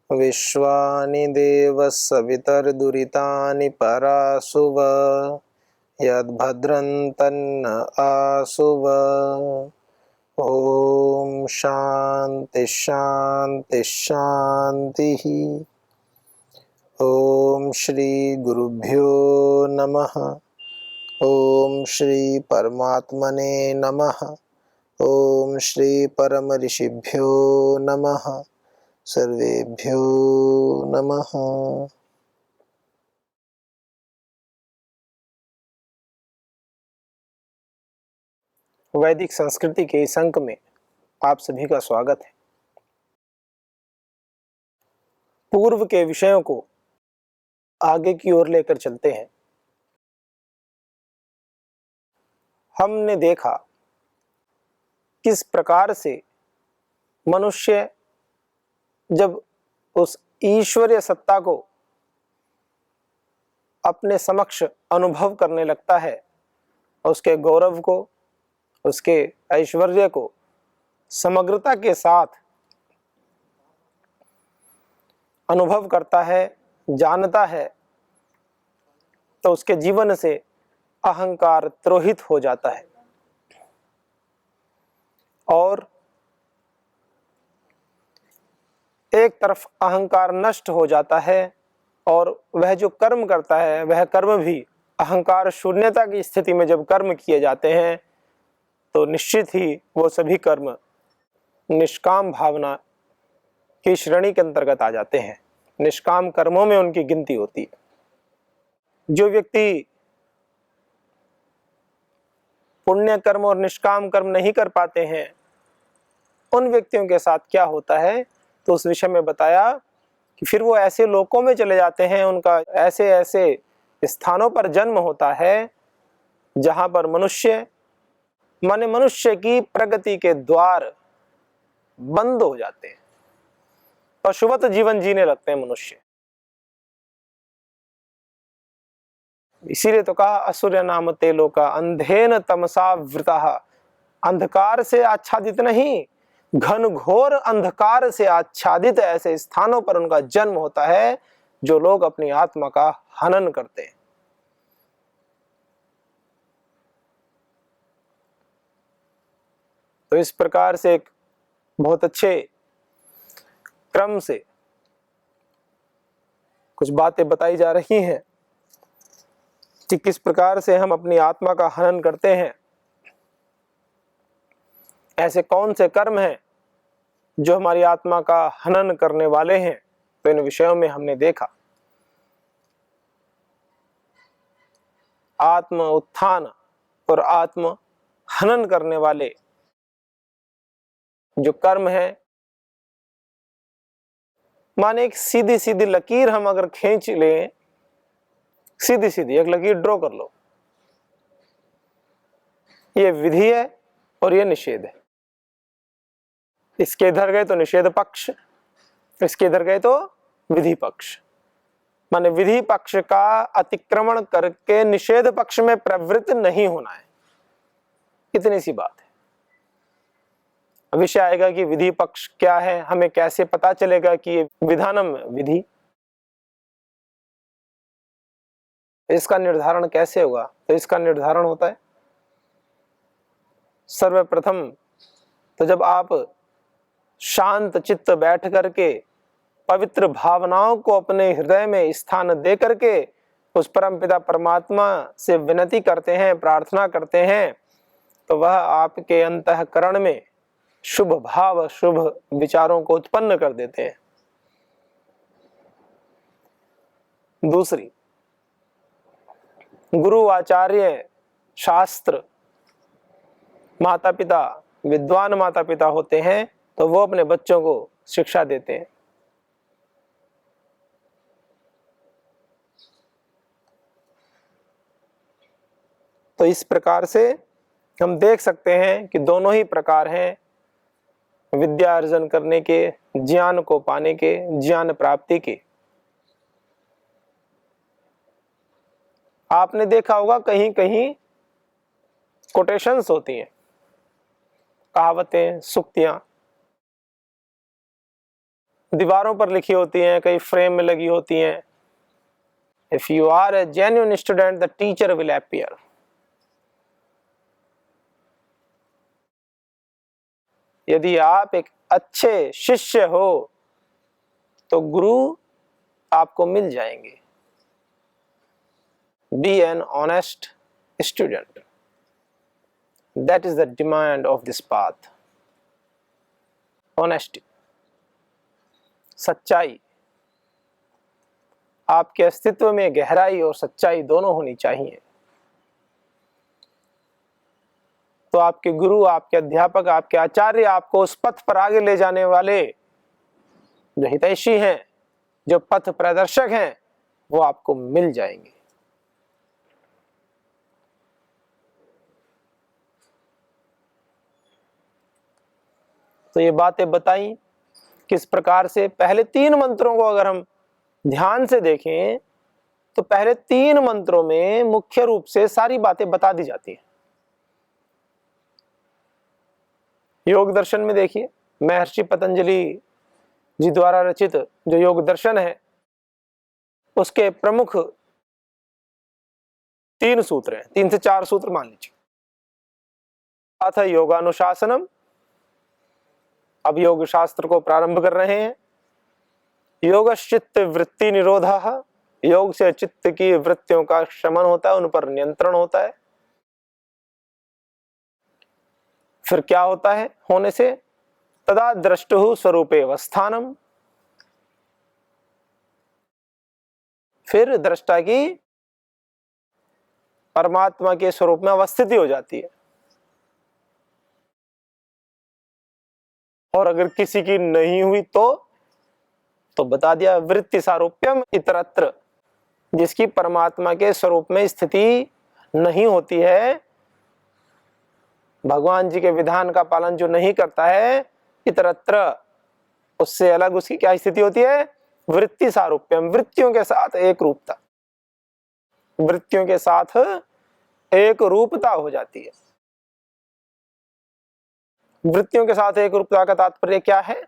विश्वानि देवः सवितर्दुरितानि परासुव यद्भद्रं तन्न आसुव। ओम शांति शांति शांति। ओम श्री गुरुभ्यो नमः। ओम श्री परमात्मने नमः। ओम श्री परम ऋषिभ्यो नमः। सर्वेभ्यो नमः। वैदिक संस्कृति के इस अंक में आप सभी का स्वागत है। पूर्व के विषयों को आगे की ओर लेकर चलते हैं। हमने देखा किस प्रकार से मनुष्य जब उस ईश्वरीय सत्ता को अपने समक्ष अनुभव करने लगता है, उसके गौरव को, उसके ऐश्वर्य को समग्रता के साथ अनुभव करता है, जानता है, तो उसके जीवन से अहंकार त्रोहित हो जाता है और एक तरफ अहंकार नष्ट हो जाता है और वह जो कर्म करता है वह कर्म भी अहंकार शून्यता की स्थिति में जब कर्म किए जाते हैं तो निश्चित ही वो सभी कर्म निष्काम भावना की श्रेणी के अंतर्गत आ जाते हैं। निष्काम कर्मों में उनकी गिनती होती है। जो व्यक्ति पुण्य कर्म और निष्काम कर्म नहीं कर पाते हैं, उन व्यक्तियों के साथ क्या होता है तो उस विषय में बताया कि फिर वो ऐसे लोकों में चले जाते हैं, उनका ऐसे ऐसे स्थानों पर जन्म होता है जहां पर मनुष्य माने मनुष्य की प्रगति के द्वार बंद हो जाते हैं, पशुवत जीवन जीने लगते हैं मनुष्य। इसीलिए तो कहा असुर नाम ते लोका अंधेन तमसा वृतः। अंधकार से आच्छादित नहीं, घन घोर अंधकार से आच्छादित ऐसे स्थानों पर उनका जन्म होता है जो लोग अपनी आत्मा का हनन करते हैं। तो इस प्रकार से एक बहुत अच्छे क्रम से कुछ बातें बताई जा रही हैं कि किस प्रकार से हम अपनी आत्मा का हनन करते हैं। ऐसे कौन से कर्म हैं जो हमारी आत्मा का हनन करने वाले हैं, तो इन विषयों में हमने देखा आत्म उत्थान और आत्म हनन करने वाले जो कर्म है, माने एक सीधी सीधी लकीर हम अगर खींच लें, सीधी सीधी एक लकीर ड्रॉ कर लो, ये विधि है और ये निषेध है। इसके इधर गए तो निषेध पक्ष, इसके इधर गए तो विधि पक्ष। माने विधि पक्ष का अतिक्रमण करके निषेध पक्ष में प्रवृत्त नहीं होना है, इतनी सी बात है। विषय आएगा कि विधि पक्ष क्या है, हमें कैसे पता चलेगा कि ये विधानम विधि, इसका निर्धारण कैसे होगा। तो इसका निर्धारण होता है सर्वप्रथम तो जब आप शांत चित्त बैठ करके पवित्र भावनाओं को अपने हृदय में स्थान दे करके उस परमपिता परमात्मा से विनती करते हैं, प्रार्थना करते हैं, तो वह आपके अंतःकरण में शुभ भाव, शुभ विचारों को उत्पन्न कर देते हैं। दूसरी, गुरु, आचार्य, शास्त्र, माता पिता, विद्वान माता पिता होते हैं तो वो अपने बच्चों को शिक्षा देते हैं। तो इस प्रकार से हम देख सकते हैं कि दोनों ही प्रकार हैं विद्या अर्जन करने के, ज्ञान को पाने के, ज्ञान प्राप्ति के। आपने देखा होगा कहीं कहीं कोटेशंस होती हैं, कहावतें, सूक्तियां, दीवारों पर लिखी होती हैं, कई फ्रेम में लगी होती हैं। If you are a genuine student the teacher will appear. यदि आप एक अच्छे शिष्य हो तो गुरु आपको मिल जाएंगे। Be an honest student, that is the demand of this path. Honesty, सच्चाई, आपके अस्तित्व में गहराई और सच्चाई दोनों होनी चाहिए। तो आपके गुरु, आपके अध्यापक, आपके आचार्य आपको उस पथ पर आगे ले जाने वाले जो हितैषी हैं, जो पथ प्रदर्शक हैं, वो आपको मिल जाएंगे। तो ये बातें बताई किस प्रकार से। पहले 3 मंत्रों को अगर हम ध्यान से देखें तो पहले 3 मंत्रों में मुख्य रूप से सारी बातें बता दी जाती हैं। योग दर्शन में देखिए, महर्षि पतंजलि जी द्वारा रचित जो योग दर्शन है उसके प्रमुख 3 सूत्र हैं, 3 से 4 सूत्र मान लीजिए। अथ योगानुशासनम, अब योग शास्त्र को प्रारंभ कर रहे हैं। योगश्चित्त वृत्ति निरोधः, योग से चित्त की वृत्तियों का शमन होता है, उन पर नियंत्रण होता है। फिर क्या होता है होने से? तदा द्रष्टुः स्वरूपे अवस्थानम, फिर दृष्टा की परमात्मा के स्वरूप में अवस्थिति हो जाती है। और अगर किसी की नहीं हुई तो बता दिया वृत्ति सारूप्यम इतरत्र, जिसकी परमात्मा के स्वरूप में स्थिति नहीं होती है, भगवान जी के विधान का पालन जो नहीं करता है, इतरत्र, उससे अलग उसकी क्या स्थिति होती है? वृत्ति सारूप्यम, वृत्तियों के साथ एक रूपता, वृत्तियों के साथ एक रूपता हो जाती है। वृत्तियों के साथ एक रूपता का तात्पर्य क्या है?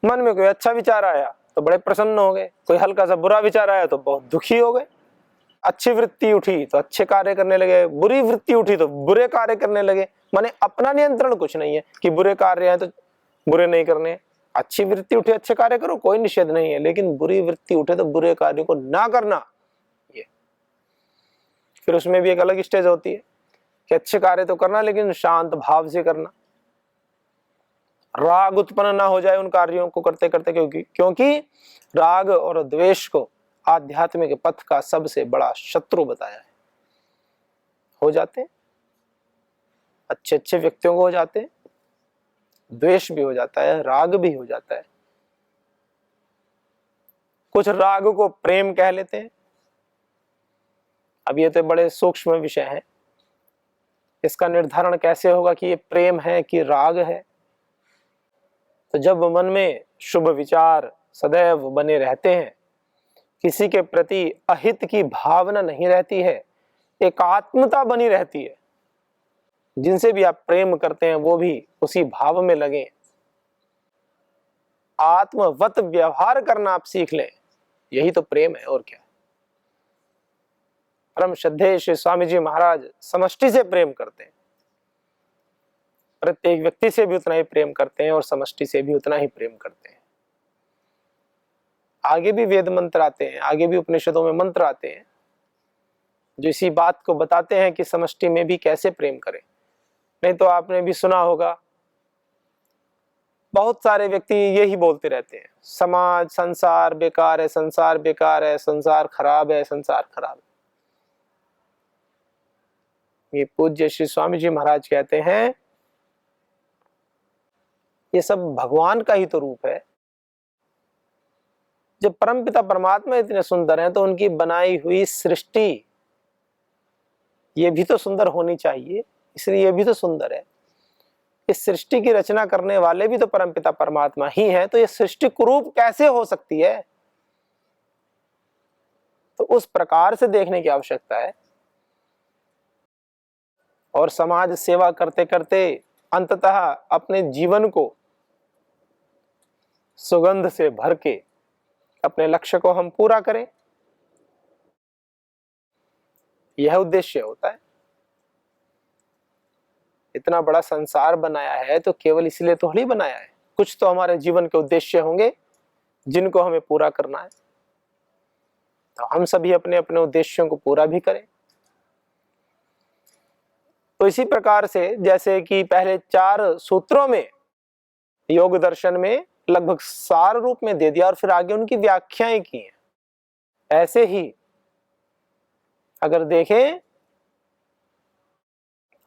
मन में कोई अच्छा विचार आया तो बड़े प्रसन्न हो गए, कोई हल्का सा बुरा विचार आया तो बहुत दुखी हो गए। अच्छी वृत्ति उठी तो अच्छे कार्य करने लगे, बुरी वृत्ति उठी तो बुरे कार्य करने लगे। माने अपना नियंत्रण कुछ नहीं है कि बुरे कार्य हैं तो बुरे नहीं करने। अच्छी वृत्ति उठे अच्छे कार्य करो, कोई निषेध नहीं है, लेकिन बुरी वृत्ति उठे तो बुरे कार्यों को ना करना। ये फिर उसमें भी एक अलग स्टेज होती है कि अच्छे कार्य तो करना लेकिन शांत भाव से करना, राग उत्पन्न ना हो जाए उन कार्यों को करते करते, क्योंकि राग और द्वेष को आध्यात्मिक पथ का सबसे बड़ा शत्रु बताया है। हो जाते अच्छे अच्छे व्यक्तियों को हो जाते, द्वेष भी हो जाता है, राग भी हो जाता है। कुछ राग को प्रेम कह लेते हैं। अब ये तो बड़े सूक्ष्म विषय है, इसका निर्धारण कैसे होगा कि ये प्रेम है कि राग है? तो जब मन में शुभ विचार सदैव बने रहते हैं, किसी के प्रति अहित की भावना नहीं रहती है, एकात्मता बनी रहती है, जिनसे भी आप प्रेम करते हैं वो भी उसी भाव में लगे, आत्मवत व्यवहार करना आप सीख लें, यही तो प्रेम है और क्या। परम श्रद्धेय श्री स्वामी जी महाराज समष्टि से प्रेम करते हैं, प्रत्येक व्यक्ति से भी उतना ही प्रेम करते हैं और समष्टि से भी उतना ही प्रेम करते हैं। आगे भी वेद मंत्र आते हैं, आगे भी उपनिषदों में मंत्र आते हैं जो इसी बात को बताते हैं कि समष्टि में भी कैसे प्रेम करें। नहीं तो आपने भी सुना होगा, बहुत सारे व्यक्ति यही बोलते रहते हैं, समाज संसार बेकार है, संसार बेकार है, संसार खराब है, संसार खराब है। ये पूज्य श्री स्वामी जी महाराज कहते हैं ये सब भगवान का ही तो रूप है। जब परमपिता परमात्मा इतने सुंदर हैं तो उनकी बनाई हुई सृष्टि ये भी तो सुंदर होनी चाहिए, इसलिए ये भी तो सुंदर है। इस सृष्टि की रचना करने वाले भी तो परमपिता परमात्मा ही हैं, तो ये सृष्टि कुरूप कैसे हो सकती है? तो उस प्रकार से देखने की आवश्यकता है। और समाज सेवा करते करते अंततः अपने जीवन को सुगंध से भर के अपने लक्ष्य को हम पूरा करें, यह उद्देश्य होता है। इतना बड़ा संसार बनाया है तो केवल इसलिए तो नहीं बनाया है, कुछ तो हमारे जीवन के उद्देश्य होंगे जिनको हमें पूरा करना है। तो हम सभी अपने अपने उद्देश्यों को पूरा भी करें। तो इसी प्रकार से जैसे कि पहले 4 सूत्रों में योग दर्शन में लगभग सार रूप में दे दिया और फिर आगे उनकी व्याख्याएं की हैं, ऐसे ही अगर देखें,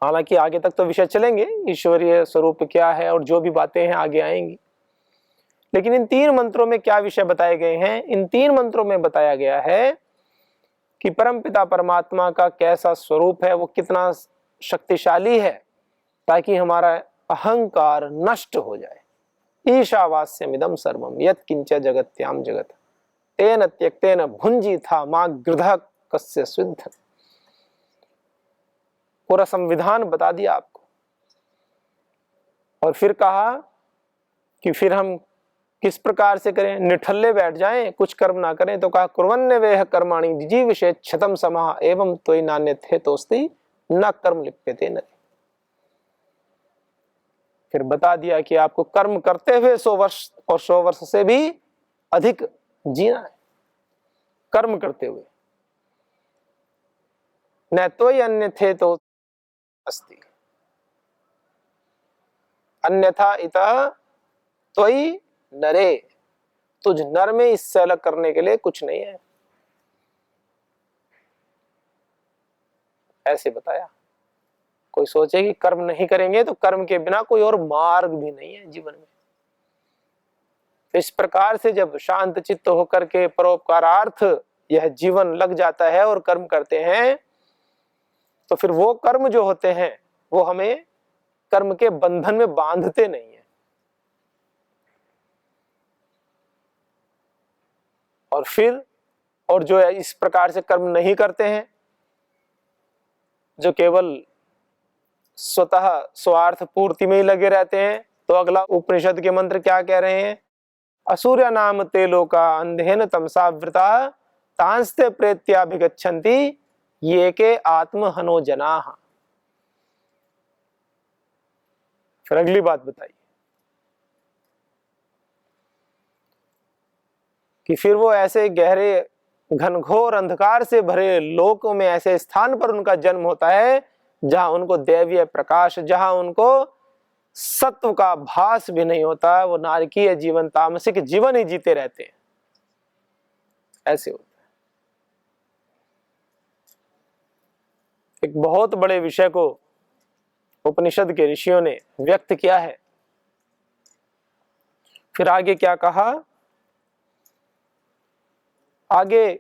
हालांकि आगे तक तो विषय चलेंगे, ईश्वरीय स्वरूप क्या है और जो भी बातें हैं आगे आएंगी, लेकिन इन 3 मंत्रों में क्या विषय बताए गए हैं? इन 3 मंत्रों में बताया गया है कि परमपिता परमात्मा का कैसा स्वरूप है, वो कितना शक्तिशाली है, ताकि हमारा अहंकार नष्ट हो जाए। ईशावास्यमिदं सर्वम यत् किंच जगत्याम जगत तेन त्यक्तेन भुंजी था मा गृधः कस्य सिद्ध। पूरा संविधान बता दिया आपको। और फिर कहा कि फिर हम किस प्रकार से करें, निठल्ले बैठ जाएं, कुछ कर्म ना करें, तो कहा कुर्वन्ने वेह कर्माणि जीविषे क्षतम समाह एवं त्वयि नान्यथे तोस्ति न कर्म लिप्यते न। फिर बता दिया कि आपको कर्म करते हुए 100 वर्ष और 100 वर्ष से भी अधिक जीना है, कर्म करते हुए। न त्वयि अन्यथे तो अस्ति अन्यथा इतः त्वयि नरे, तुझ नर में इससे अलग करने के लिए कुछ नहीं है, ऐसे बताया। कोई सोचे कि कर्म नहीं करेंगे तो कर्म के बिना कोई और मार्ग भी नहीं है जीवन में। तो इस प्रकार से जब शांत चित्त होकर के परोपकारार्थ यह जीवन लग जाता है और कर्म करते हैं, तो फिर वो कर्म जो होते हैं वो हमें कर्म के बंधन में बांधते नहीं है। और फिर और जो है इस प्रकार से कर्म नहीं करते हैं, जो केवल स्वतः स्वार्थ पूर्ति में ही लगे रहते हैं, तो अगला उपनिषद के मंत्र क्या कह रहे हैं? असूर्य नाम ते लोका अंधेन तमसा वृता तांस्ते प्रेत्याभिगच्छन्ति ये के आत्महनो जनाः। फिर अगली बात बताइए कि फिर वो ऐसे गहरे घनघोर अंधकार से भरे लोकों में ऐसे स्थान पर उनका जन्म होता है जहां उनको दैवीय प्रकाश, जहां उनको सत्व का भास भी नहीं होता, वो नारकीय जीवन, तामसिक जीवन ही जीते रहते हैं, ऐसे होता है। एक बहुत बड़े विषय को उपनिषद के ऋषियों ने व्यक्त किया है। फिर आगे क्या कहा? आगे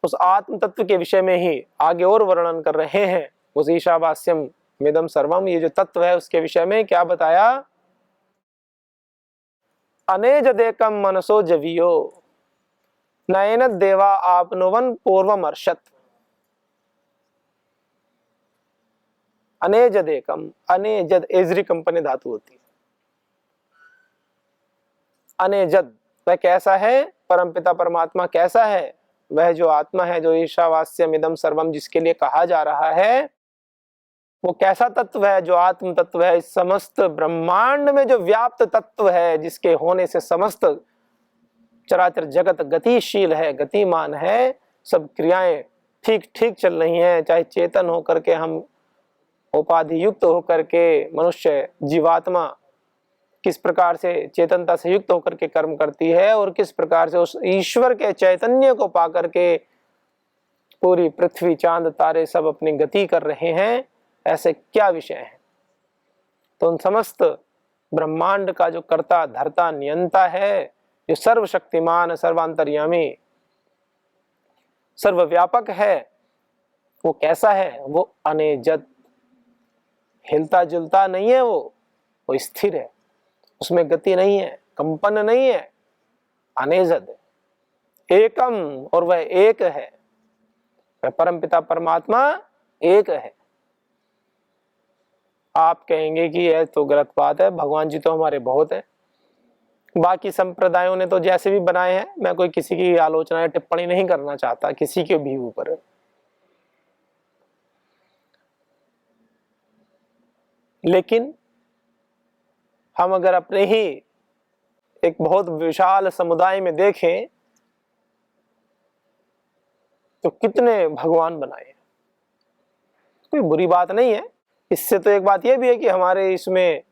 उस आत्म तत्व के विषय में ही आगे और वर्णन कर रहे हैं। उस ईशावास्यम मिदम सर्वम, ये जो तत्व है उसके विषय में क्या बताया? अनेजदेकम मनसो जवियो नयन देवा आपनुवन पूर्वमर्षत। अनेजदेकम, अनेजद एजरी कंपनी धातु होती है। अनेजद वह कैसा है? परमपिता परमात्मा कैसा है? वह जो आत्मा है, जो ईशावास्यम इदम सर्वम जिसके लिए कहा जा रहा है, वो कैसा तत्व है? जो आत्म तत्व है, इस समस्त ब्रह्मांड में जो व्याप्त तत्व है, जिसके होने से समस्त चराचर जगत गतिशील है, गतिमान है, सब क्रियाएं ठीक ठीक चल रही हैं, चाहे चेतन होकर के हम उपाधि युक्त होकर के मनुष्य जीवात्मा किस प्रकार से चेतनता से युक्त होकर के कर्म करती है और किस प्रकार से उस ईश्वर के चैतन्य को पाकर के पूरी पृथ्वी, चांद, तारे सब अपनी गति कर रहे हैं, ऐसे क्या विषय है? तो उन समस्त ब्रह्मांड का जो कर्ता धर्ता नियंता है, जो सर्वशक्तिमान, सर्वांतर्यामी, सर्वव्यापक है, वो कैसा है? वो अनेजद, हिलता जुलता नहीं है, वो स्थिर है, उसमें गति नहीं है, कंपन नहीं है, अनेजद एकम, और वह एक है। वह परमपिता परमात्मा एक है। आप कहेंगे कि यह तो गलत बात है, भगवान जी तो हमारे बहुत है। बाकी संप्रदायों ने तो जैसे भी बनाए हैं, मैं कोई किसी की आलोचना या टिप्पणी नहीं करना चाहता किसी के भी ऊपर। लेकिन हम अगर अपने ही एक बहुत विशाल समुदाय में देखें तो कितने भगवान बनाए। कोई बुरी बात नहीं है। इससे तो एक बात यह भी है कि हमारे इसमें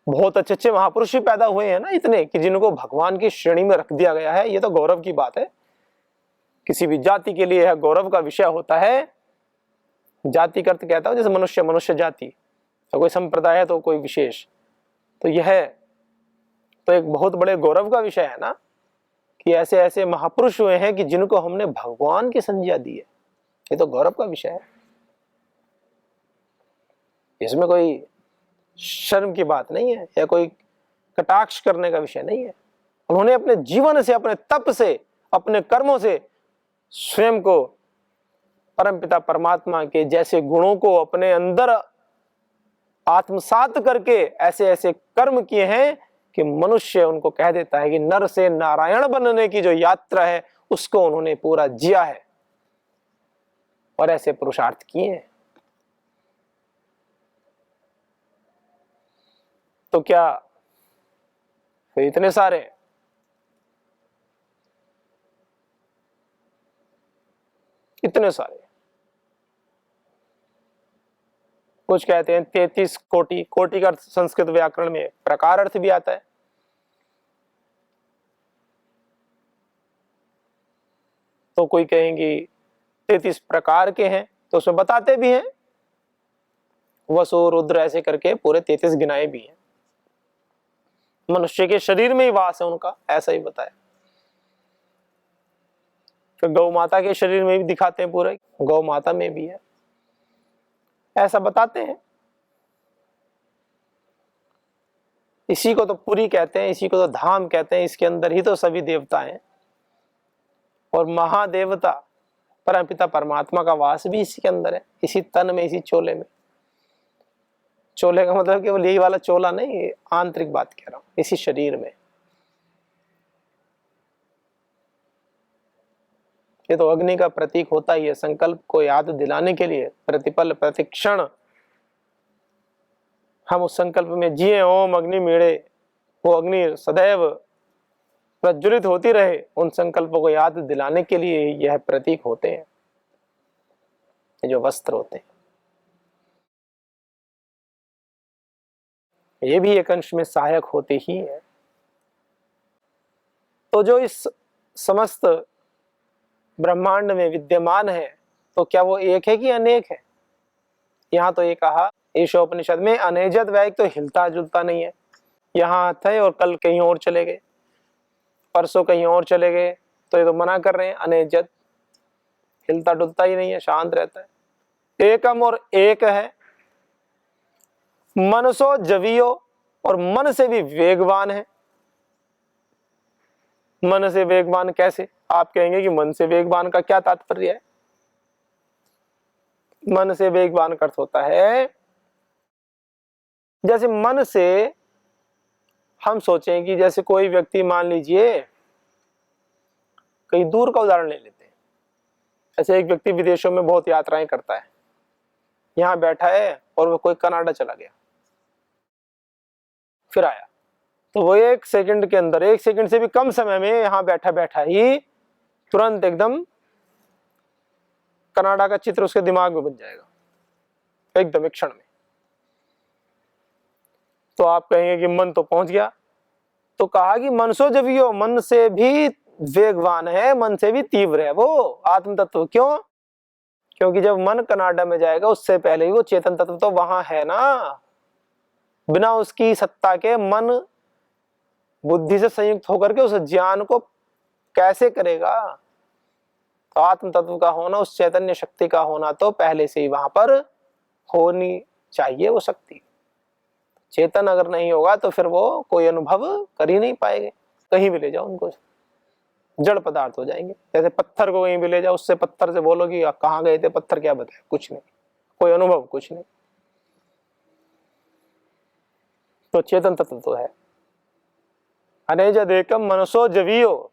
बहुत अच्छे अच्छे महापुरुष भी पैदा हुए हैं ना, इतने कि जिनको भगवान की श्रेणी में रख दिया गया है। ये तो गौरव की बात है। किसी भी जाति के लिए यह गौरव का विषय होता है। जाति का अर्थ कहता हूं जैसे मनुष्य, मनुष्य जाति, तो कोई संप्रदाय है तो कोई विशेष, तो यह तो एक बहुत बड़े गौरव का विषय है ना कि ऐसे ऐसे महापुरुष हुए हैं कि जिनको हमने भगवान की संज्ञा दी है। ये तो गौरव का विषय है। इसमें कोई शर्म की बात नहीं है या कोई कटाक्ष करने का विषय नहीं है। उन्होंने अपने जीवन से, अपने तप से, अपने कर्मों से स्वयं को परमपिता परमात्मा के जैसे गुणों को अपने अंदर आत्मसात करके ऐसे ऐसे कर्म किए हैं कि मनुष्य उनको कह देता है कि नर से नारायण बनने की जो यात्रा है उसको उन्होंने पूरा जिया है और ऐसे पुरुषार्थ किए हैं। तो क्या फिर इतने सारे कुछ कहते हैं 33 कोटि, कोटि का संस्कृत व्याकरण में प्रकार अर्थ भी आता है। तो कोई कहेंगे 33 प्रकार के हैं, तो उसमें बताते भी हैं वसु रुद्र ऐसे करके पूरे 33 गिनाए भी हैं। मनुष्य के शरीर में ही वास है उनका, ऐसा ही बताया। तो गौ माता के शरीर में भी दिखाते हैं, पूरे गौ माता में भी है, ऐसा बताते हैं। इसी को तो पुरी कहते हैं, इसी को तो धाम कहते हैं। इसके अंदर ही तो सभी देवता हैं और महादेवता परमपिता परमात्मा का वास भी इसी के अंदर है, इसी तन में, इसी चोले में। चोले का मतलब केवल यही वाला चोला नहीं, आंतरिक बात कह रहा हूं, इसी शरीर में। ये तो अग्नि का प्रतीक होता ही है, संकल्प को याद दिलाने के लिए प्रतिपल प्रतिक्षण हम उस संकल्प में जिए। ओम अग्नि मीड़े, वो अग्नि सदैव प्रज्वलित होती रहे, उन संकल्पों को याद दिलाने के लिए यह प्रतीक होते हैं, ये जो वस्त्र होते हैं। ये भी एक अंश में सहायक होते ही है। तो जो इस समस्त ब्रह्मांड में विद्यमान है, तो क्या वो एक है कि अनेक है? यहां तो ये कहा ईशोपनिषद में अनेजत वैक, तो हिलता जुलता नहीं है। यहां थे और कल कहीं और चले गए, परसों कहीं और चले गए, तो ये तो मना कर रहे हैं अनेजत, हिलता डुलता ही नहीं है, शांत रहता है। एकम और एक है, मनसो जवियो, और मन से भी वेगवान है। मन से वेगवान कैसे? आप कहेंगे कि मन से वेगवान का क्या तात्पर्य है? मन से वेगवान का अर्थ होता है जैसे मन से हम सोचें कि जैसे कोई व्यक्ति, मान लीजिए कहीं दूर का उदाहरण ले लेते हैं, ऐसे एक व्यक्ति विदेशों में बहुत यात्राएं करता है, यहां बैठा है और वो कोई कनाडा चला गया, फिर आया, तो वो एक सेकंड के अंदर, एक सेकंड से भी कम समय में यहां बैठा बैठा ही तुरंत एकदम कनाडा का चित्र उसके दिमाग में बन जाएगा, एकदम एक क्षण में। तो आप कहेंगे कि मन तो पहुंच गया, तो कहा कि मनसो जवियो, मन से भी वेगवान है, मन से भी तीव्र है वो आत्म तत्व। क्यों? क्योंकि जब मन कनाडा में जाएगा उससे पहले ही वो चेतन तत्व तो वहां है ना। बिना उसकी सत्ता के मन बुद्धि से संयुक्त होकर के उस ज्ञान को कैसे करेगा? तो आत्म तत्व का होना, उस चैतन्य शक्ति का होना तो पहले से ही वहां पर होनी चाहिए वो शक्ति। चेतन अगर नहीं होगा तो फिर वो कोई अनुभव कर ही नहीं पाएंगे। कहीं भी ले जाओ उनको, जड़ पदार्थ हो जाएंगे। जैसे पत्थर को कहीं भी ले जाओ, उससे पत्थर से बोलो कि कहाँ गए थे, पत्थर क्या बताए? कुछ नहीं, कोई अनुभव कुछ नहीं। तो चेतन तत्व तो है। अनेजद एकम मनसो जवीयो।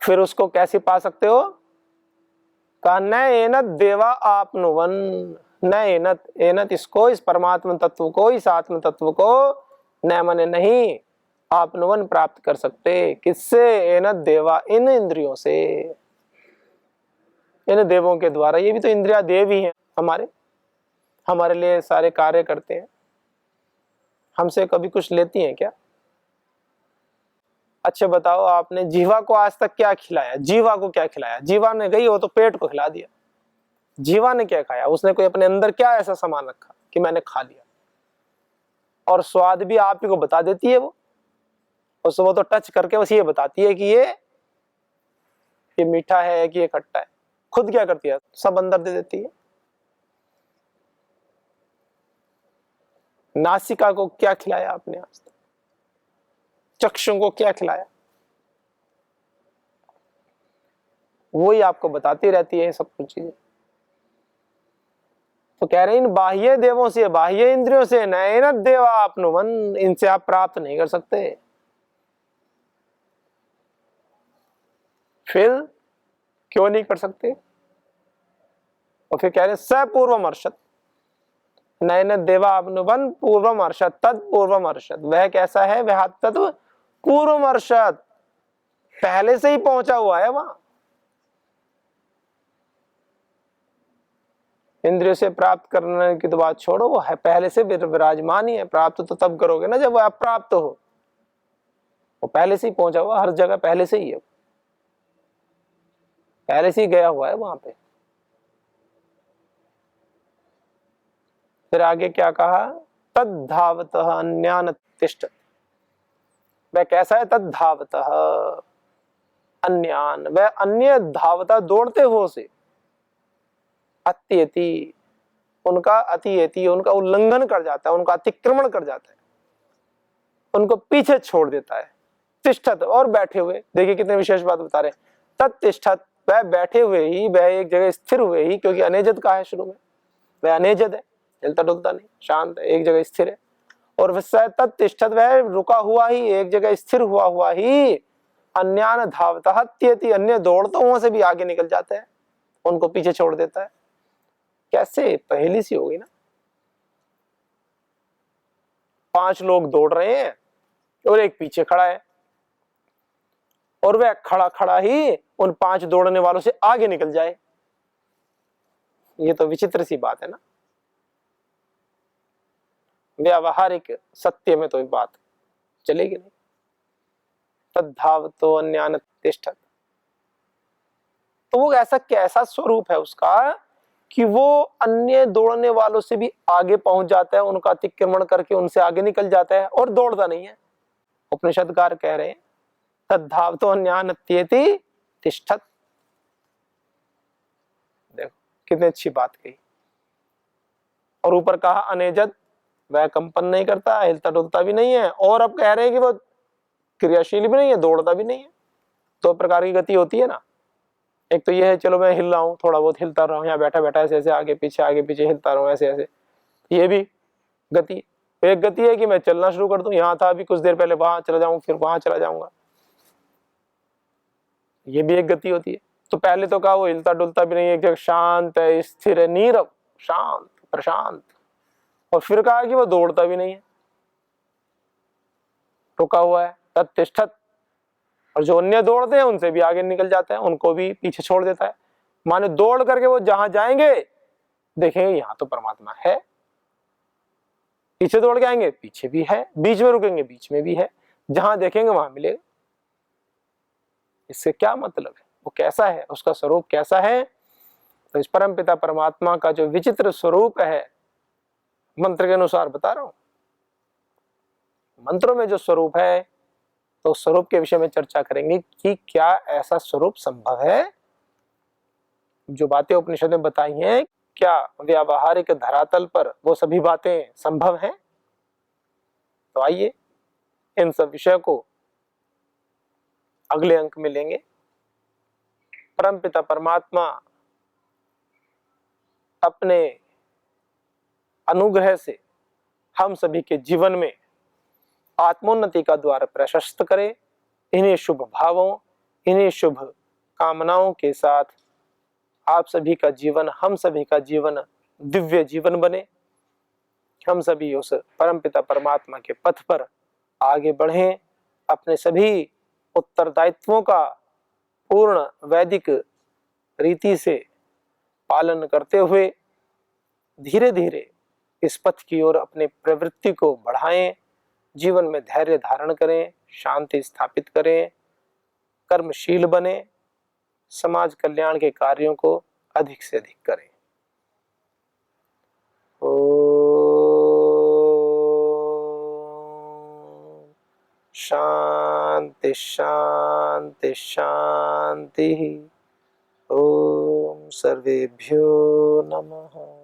फिर उसको कैसे पा सकते हो? कहा न एनत देवा आपनुवन, न एनत, एनत इसको, इस परमात्मा तत्व को, इस आत्म तत्व को न मने नहीं आपनुवन प्राप्त कर सकते। किससे? एनत देवा, इन इंद्रियों से, इन देवों के द्वारा। ये भी तो इंद्रिया देव ही हैं हमारे लिए सारे कार्य करते हैं। हमसे कभी कुछ लेती हैं क्या? अच्छा बताओ, आपने जीवा को आज तक क्या खिलाया? जीवा को क्या खिलाया? जीवा ने गई, वो तो पेट को खिला दिया। जीवा ने क्या खाया? उसने कोई अपने अंदर क्या ऐसा सामान रखा कि मैंने खा लिया? और स्वाद भी आप ही को बता देती है वो तो टच करके बस ये बताती है कि ये मीठा है कि ये खट्टा है। खुद क्या करती है? सब अंदर दे देती है। नासिका को क्या खिलाया आपने आज तक? चक्षु को क्या खिलाया? वो ही आपको बताती रहती है सब कुछ चीजें। तो कह रहे हैं इन बाह्य देवों से, बाह्य इंद्रियों से नयन देवा आपनुवन, इनसे आप प्राप्त नहीं कर सकते। फिर क्यों नहीं कर सकते? और फिर कह रहे सपूर्वम अर्षद, नयन देवा आपनुवन पूर्वम अर्षद, तत्पूर्वम अर्षद। वह कैसा है? वह तत्व पूर्वम अर्षद, पहले से ही पहुंचा हुआ है वहां। इंद्रिय से प्राप्त करने की तो बात छोड़ो, वो है पहले से विराजमान ही है। प्राप्त तो तब करोगे ना जब वह अप्राप्त हो। वो पहले से ही पहुंचा हुआ, हर जगह पहले से ही है, पहले से ही गया हुआ है वहां पे। फिर आगे क्या कहा? तद्धावतः अन्यान तिष्ठति। वह कैसा है? तद्धावतः अन्यान, वह अन्य धावता दौड़ते हो से, अत्यति उनका, अतियति उनका उल्लंघन कर जाता है, उनका अतिक्रमण कर जाता है, उनको पीछे छोड़ देता है। तिष्ठत, और बैठे हुए, देखिए कितने विशेष बात बता रहे हैं। तत्तिष्ठत, वह बैठे हुए ही, वह एक जगह स्थिर हुए ही, क्योंकि अनेजद का है शुरू में, वह अनेजद है, हिलता डुलता नहीं, शांत है, एक जगह स्थिर है। और तत्तिष्ठत, वह रुका हुआ ही, एक जगह स्थिर हुआ ही, अन्यान धावतः त्यति, अन्य दौड़तों से भी आगे निकल जाते हैं, उनको पीछे छोड़ देता है। कैसे? पहली सी होगी ना। 5 लोग दौड़ रहे हैं और एक पीछे खड़ा है, और वह खड़ा खड़ा ही उन 5 दौड़ने वालों से आगे निकल जाए। ये तो विचित्र सी बात है ना। व्यावहारिक सत्य में तो बात चलेगी नहीं। तद्धावतो अन्यान तिष्ठत, तो वो ऐसा कैसा स्वरूप है उसका कि वो अन्य दौड़ने वालों से भी आगे पहुंच जाता है, उनका अतिक्रमण करके उनसे आगे निकल जाता है और दौड़ता नहीं है। उपनिषदकार कह रहे हैं तद्धावतो अन्यान त्येति तिष्ठत। देखो कितनी अच्छी बात कही। और ऊपर कहा अनेजद, वह कंपन नहीं करता, हिलता डुलता भी नहीं है, और अब कह रहे हैं कि वो क्रियाशील भी नहीं है, दौड़ता भी नहीं है। 2 प्रकार की गति होती है ना। एक तो ये है चलो मैं हिल रहा हूँ, थोड़ा बहुत हिलता रहा हूँ, यहाँ बैठा बैठा ऐसे ऐसे आगे पीछे हिलता रहा हूँ, ऐसे ऐसे, ये भी गति। एक गति है कि मैं चलना शुरू कर दूं, यहाँ था अभी कुछ देर पहले, वहां चला जाऊं, फिर वहां चला जाऊंगा, ये भी एक गति होती है। तो पहले तो कहा वो हिलता डुलता भी नहीं, एक जगह शांत है, स्थिर है, नीरव, शांत, प्रशांत। और फिर कहा कि वो दौड़ता भी नहीं है, रुका हुआ है, तत्तिष्ठत। और जो अन्य दौड़ते हैं उनसे भी आगे निकल जाते हैं, उनको भी पीछे छोड़ देता है। माने दौड़ करके वो जहां जाएंगे देखेंगे यहाँ तो परमात्मा है, पीछे दौड़ के आएंगे पीछे भी है, बीच में रुकेंगे बीच में भी है, जहां देखेंगे वहां मिलेगा। इससे क्या मतलब है? वो कैसा है, उसका स्वरूप कैसा है? तो इस परमपिता परमात्मा का जो विचित्र स्वरूप है, मंत्र के अनुसार बता रहा हूं। मंत्रों में जो स्वरूप है, तो स्वरूप के विषय में चर्चा करेंगे कि क्या ऐसा स्वरूप संभव है? जो बातें उपनिषद में बताई हैं, क्या व्यावहारिक धरातल पर वो सभी बातें संभव हैं? तो आइए इन सब विषय को अगले अंक में लेंगे। परमपिता परमात्मा अपने अनुग्रह से हम सभी के जीवन में आत्मोन्नति का द्वार प्रशस्त करे। इन्हीं शुभ भावों, इन्हीं शुभ कामनाओं के साथ आप सभी का जीवन, हम सभी का जीवन दिव्य जीवन बने। हम सभी उस परमपिता परमात्मा के पथ पर आगे बढ़ें, अपने सभी उत्तरदायित्वों का पूर्ण वैदिक रीति से पालन करते हुए धीरे धीरे इस पथ की ओर अपने प्रवृत्ति को बढ़ाएं, जीवन में धैर्य धारण करें, शांति स्थापित करें, कर्मशील बने, समाज कल्याण के कार्यों को अधिक से अधिक करें। शांति शांति शांति। ओम सर्वेभ्यो नमः।